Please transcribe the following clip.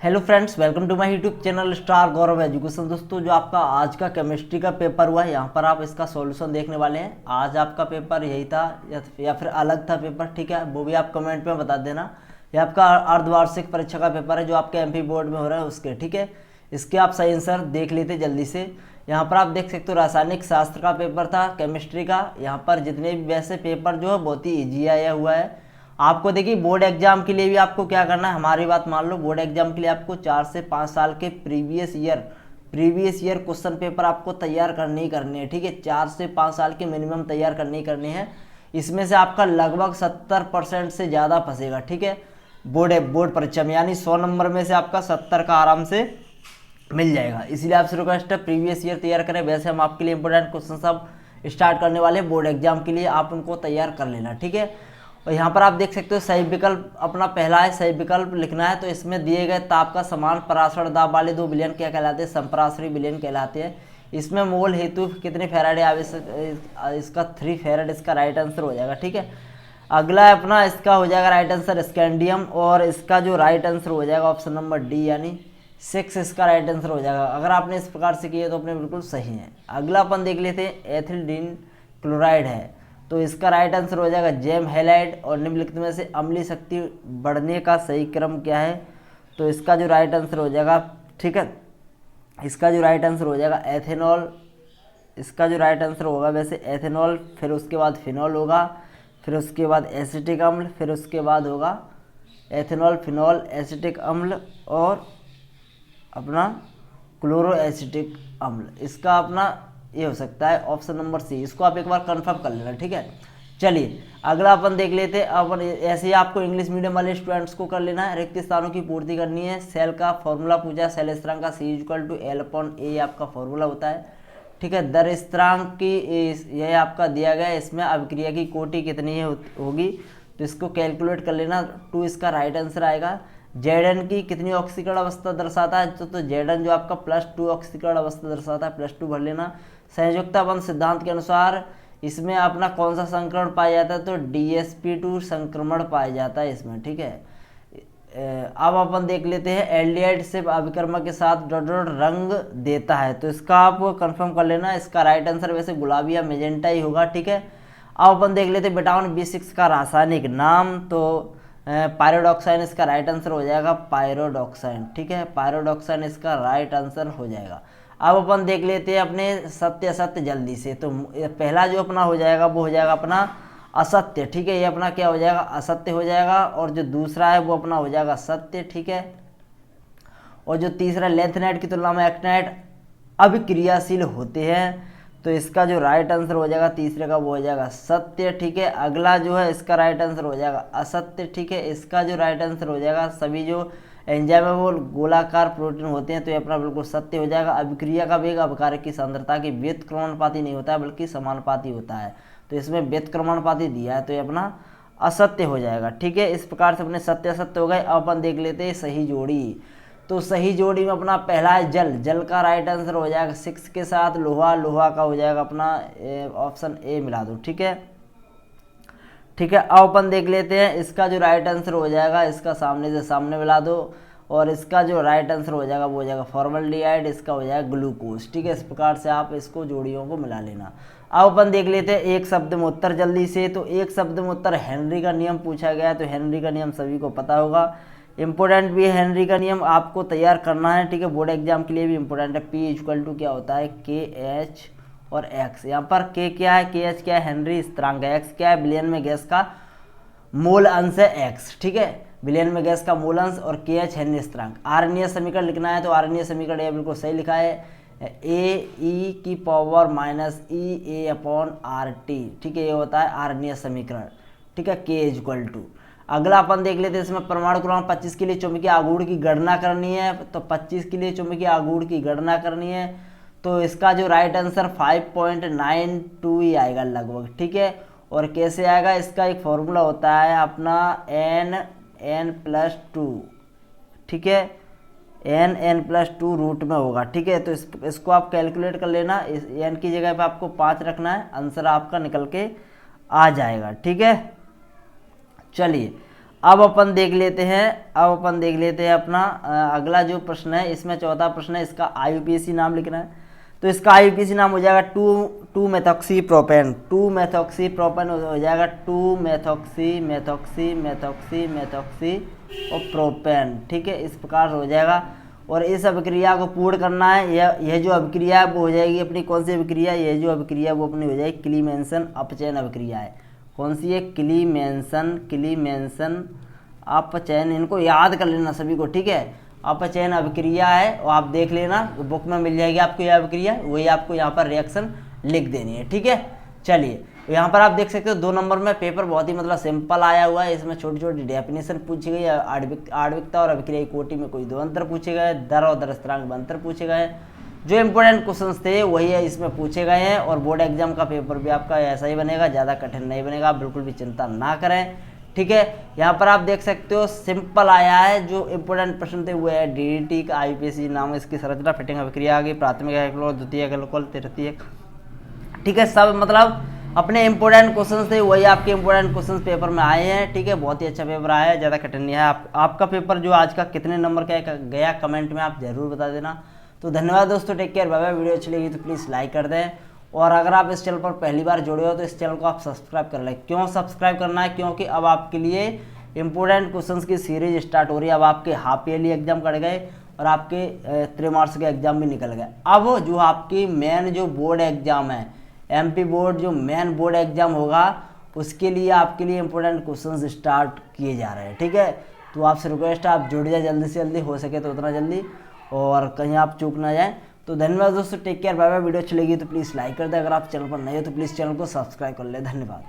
Hello friends, welcome to my YouTube channel star Gaurav education. दोस्तों, जो आपका आज का केमिस्ट्री का पेपर हुआ है, यहाँ पर आप इसका सॉल्यूशन देखने वाले हैं। आज आपका पेपर यही था या फिर अलग था पेपर, ठीक है, वो भी आप कमेंट में बता देना। ये आपका अर्धवार्षिक परीक्षा का पेपर है जो आपके एमपी बोर्ड में हो रहा है उसके, ठीक है। इसके आप सही आंसर देख लेते जल्दी से। यहाँ पर आप देख सकते हो रासायनिक शास्त्र का पेपर था, केमिस्ट्री का। यहाँ पर जितने भी वैसे पेपर जो है बहुत ही ईजी आया हुआ है आपको। देखिए, बोर्ड एग्जाम के लिए भी आपको क्या करना है, हमारी बात मान लो। बोर्ड एग्जाम के लिए आपको 4 से 5 साल के प्रीवियस ईयर क्वेश्चन पेपर आपको तैयार करने ही करने हैं, ठीक है। 4 से 5 साल के मिनिमम तैयार करने ही करने हैं। इसमें से आपका लगभग 70% से ज़्यादा फंसेगा, ठीक है, बोर्ड परीक्षा में। यानी 100 नंबर में से आपका 70 का आराम से मिल जाएगा। इसीलिए आपसे रिक्वेस्ट है प्रीवियस ईयर तैयार करें। वैसे हम आपके लिए इंपॉर्टेंट क्वेश्चन सब स्टार्ट करने वाले हैं बोर्ड एग्जाम के लिए, आप उनको तैयार कर लेना, ठीक है। और यहाँ पर आप देख सकते हो सही विकल्प अपना पहला है, सही विकल्प लिखना है। तो इसमें दिए गए ताप का समान परासरण दाब वाले 2 विलयन क्या कहलाते हैं, समपरासरी विलयन कहलाते हैं। इसमें मोल हेतु कितने फैराड आवश्यक, इसका 3 फैराड इसका राइट आंसर हो जाएगा, ठीक है। अगला अपना इसका हो जाएगा राइट आंसर स्कैंडियम, और इसका जो राइट आंसर हो जाएगा ऑप्शन नंबर डी यानी 6 इसका राइट आंसर हो जाएगा। अगर आपने इस प्रकार से किया तो अपने बिल्कुल सही है। अगला अपन देख लेते हैं एथिलीन क्लोराइड है, तो इसका राइट आंसर हो जाएगा जेम हैलाइड। और निम्नलिखित में से अम्लीय शक्ति बढ़ने का सही क्रम क्या है, तो इसका जो राइट आंसर हो जाएगा, ठीक है, इसका जो राइट आंसर हो जाएगा एथेनॉल। इसका जो राइट आंसर होगा वैसे एथेनॉल, फिर उसके बाद फिनॉल होगा, फिर उसके बाद एसिटिक अम्ल, फिर उसके बाद होगा एथेनॉल, फिनॉल, एसिटिक अम्ल और अपना क्लोरो एसिटिक अम्ल। इसका अपना ये हो सकता है ऑप्शन नंबर सी। इसको आप एक बार कंफर्म कर लेना, ठीक है। चलिए अगला अपन देख लेते हैं। अपन ऐसे ही आपको इंग्लिश मीडियम वाले स्टूडेंट्स को कर लेना है, रिक्त स्थानों की पूर्ति करनी है। सेल का फॉर्मूला पूछा, सेल स्थिरांक का C=L/A आपका फॉर्मूला होता है, ठीक है। दर स्थिरांक की यह आपका दिया गया है। इसमें अभिक्रिया की कोटि कितनी होगी, तो इसको कैलकुलेट कर लेना। 2 इसका राइट आंसर आएगा। Zn की कितनी ऑक्सीकरण अवस्था दर्शाता है, तो Zn जो आपका +2 ऑक्सीकरण अवस्था दर्शाता है, +2 भर लेना। संयोजकता बंध सिद्धांत के अनुसार इसमें अपना कौन सा संक्रमण पाया जाता है, तो DsP2 संक्रमण पाया जाता है इसमें, ठीक है। अब अपन देख लेते हैं एल्डिहाइड से अभिकर्मक के साथ डॉट डॉट रंग देता है, तो इसका आप कंफर्म कर लेना। इसका राइट आंसर वैसे गुलाबी या मेजेंटा ही होगा, ठीक है। अब अपन देख लेते हैं विटामिन B6 का रासायनिक नाम, तो पायरोडॉक्साइन इसका राइट आंसर हो जाएगा, पायरोडॉक्साइन, ठीक है। पायरोडॉक्साइन इसका राइट आंसर हो जाएगा। अब अपन देख लेते हैं अपने सत्य असत्य जल्दी से। तो पहला जो अपना हो जाएगा वो हो जाएगा अपना असत्य, ठीक है। ये अपना क्या हो जाएगा, असत्य हो जाएगा। और जो दूसरा है वो अपना हो जाएगा सत्य, ठीक है। और जो तीसरा लेंथनाइट की तुलना में एक्टिनाइट अभिक्रियाशील होते हैं, तो इसका जो राइट आंसर हो जाएगा तीसरे का वो हो जाएगा सत्य, ठीक है। अगला जो है इसका राइट आंसर हो जाएगा असत्य, ठीक है। इसका जो राइट आंसर हो जाएगा सभी जो एंजाइम है वो गोलाकार प्रोटीन होते हैं, तो ये अपना बिल्कुल सत्य हो जाएगा। अभिक्रिया का वेग अभिकारक की सांद्रता की व्युत्क्रमणपाती नहीं होता है बल्कि समानुपाती होता है, तो इसमें व्युत्क्रमणपाती दिया है, तो ये अपना असत्य हो जाएगा, ठीक है। इस प्रकार से अपने सत्य असत्य हो गए। अब अपन देख लेते हैं सही जोड़ी। तो सही जोड़ी में अपना पहला है जल का राइट आंसर हो जाएगा 6 के साथ लोहा का हो जाएगा अपना ऑप्शन ए मिला दो, ठीक है, ठीक है। अब अपन देख लेते हैं इसका जो राइट आंसर हो जाएगा, इसका सामने से सामने मिला दो, और इसका जो राइट आंसर हो जाएगा वो हो जाएगा फॉर्मल्डिहाइड, इसका हो जाएगा ग्लूकोज, ठीक है। इस प्रकार से आप इसको जोड़ियों को मिला लेना। अब अपन देख लेते हैं एक शब्द में उत्तर जल्दी से। तो एक शब्द में उत्तर हेनरी का नियम पूछा गया है, तो हेनरी का नियम सभी को पता होगा, इंपॉर्टेंट भी है हेनरी का नियम, आपको तैयार करना है, ठीक है। बोर्ड एग्जाम के लिए भी इंपॉर्टेंट है। P क्या होता है, KH और X। यहाँ पर K क्या है, KH क्या है, हेनरी स्थिरांक है। X क्या है, विलयन में गैस का मोल अंश है X, ठीक है, विलयन में गैस का मोल अंश, और KH हेनरी स्थिरांक। आर्यनीय समीकरण लिखना है, तो आर्यनीय समीकरण ये बिल्कुल सही लिखा है, AE⁻ EA/RT, ठीक है, ये होता है आर्यनीय समीकरण, ठीक है। K अगला अपन देख लेते हैं इसमें परमाणु क्रमांक 25 के लिए चुंबकीय आघूर्ण की गणना करनी है, तो 25 के लिए चुंबकीय आघूर्ण की गणना करनी है, तो इसका जो राइट आंसर 5.92 ही आएगा लगभग, ठीक है। और कैसे आएगा, इसका एक फॉर्मूला होता है अपना n+2, ठीक है, n+2 रूट में होगा, ठीक है। तो इसको आप कैलकुलेट कर लेना। इस n की जगह पे आपको 5 रखना है, आंसर आपका निकल के आ जाएगा, ठीक है। चलिए अब अपन देख लेते हैं अपना अगला जो प्रश्न है। इसमें चौथा प्रश्न है, इसका IUPAC नाम लिखना है। तो इसका IUPAC नाम हो जाएगा 2-मेथॉक्सी-प्रोपेन। 2-मेथॉक्सी-प्रोपेन हो जाएगा 2-मेथॉक्सी और प्रोपेन। ठीक है, इस प्रकार हो जाएगा। और इस अभिक्रिया को पूर्ण करना है। यह जो अभिक्रिया है वो हो जाएगी अपनी कौन सी अभिक्रिया? ये जो अभिक्रिया वो अपनी हो जाएगी क्लीमेंसन अपचयन अभिक्रिया है। कौन सी है? क्लीमेंसन अपचयन। इनको याद कर लेना सभी को, ठीक है। अपचयन अभिक्रिया है और आप देख लेना, बुक में मिल जाएगी आपको यह अभिक्रिया, वही आपको यहाँ पर रिएक्शन लिख देनी है। ठीक है, चलिए यहाँ पर आप देख सकते हो 2 नंबर में पेपर बहुत ही मतलब सिंपल आया हुआ है। इसमें छोटी छोटी डेफिनेशन पूछी गई है। आणविकता और अभिक्रिया कोटि में कोई 2 अंतर पूछे गए, दर और दर स्थिरांक में अंतर पूछे गए। जो इंपॉर्टेंट क्वेश्चंस थे वही है इसमें पूछे गए हैं। और बोर्ड एग्जाम का पेपर भी आपका ऐसा ही बनेगा, ज़्यादा कठिन नहीं बनेगा, आप बिल्कुल भी चिंता ना करें। ठीक है, यहाँ पर आप देख सकते हो सिंपल आया है। जो इंपोर्टेंट प्रश्न थे वो है DDT का IUPAC नाम, इसकी संरचना, फिटिंग, अभिक्रिया आ गई, प्राथमिक एल्कोहल, द्वितीय एल्कोहल, तृतीय। ठीक है, सब मतलब अपने इंपोर्टेंट क्वेश्चंस थे वही आपके इंपोर्टेंट क्वेश्चंस पेपर में आए हैं। ठीक है, बहुत ही अच्छा पेपर आया है, ज़्यादा कठिन नहीं है। आपका पेपर जो आज का कितने नंबर का गया कमेंट में आप जरूर बता देना। तो धन्यवाद दोस्तों, take care, bye bye. Video अच्छी लगी तो प्लीज़ लाइक कर दें। और अगर आप इस चैनल पर पहली बार जुड़े हो तो इस चैनल को आप सब्सक्राइब कर लें। क्यों सब्सक्राइब करना है? क्योंकि अब आपके लिए इंपोर्टेंट क्वेश्चंस की सीरीज स्टार्ट हो रही है। अब आपके हाफ ईयरली एग्जाम कट गए और आपके त्रिमासिक के एग्जाम भी निकल गए। अब जो आपकी मेन जो बोर्ड एग्जाम है, MP बोर्ड जो मेन बोर्ड एग्जाम होगा, उसके लिए आपके लिए इंपोर्टेंट क्वेश्चंस स्टार्ट किए जा रहे हैं। ठीक है, तो आपसे रिक्वेस्ट है आप जुड़ जाए जल्दी से जल्दी, हो सके तो उतना जल्दी, और कहीं आप चूक ना जाए। तो धन्यवाद दोस्तों, take care, bye bye. Video अच्छी लगी तो प्लीज़ लाइक कर दे। अगर आप चैनल पर नए हो तो प्लीज़ चैनल को सब्सक्राइब कर ले। धन्यवाद।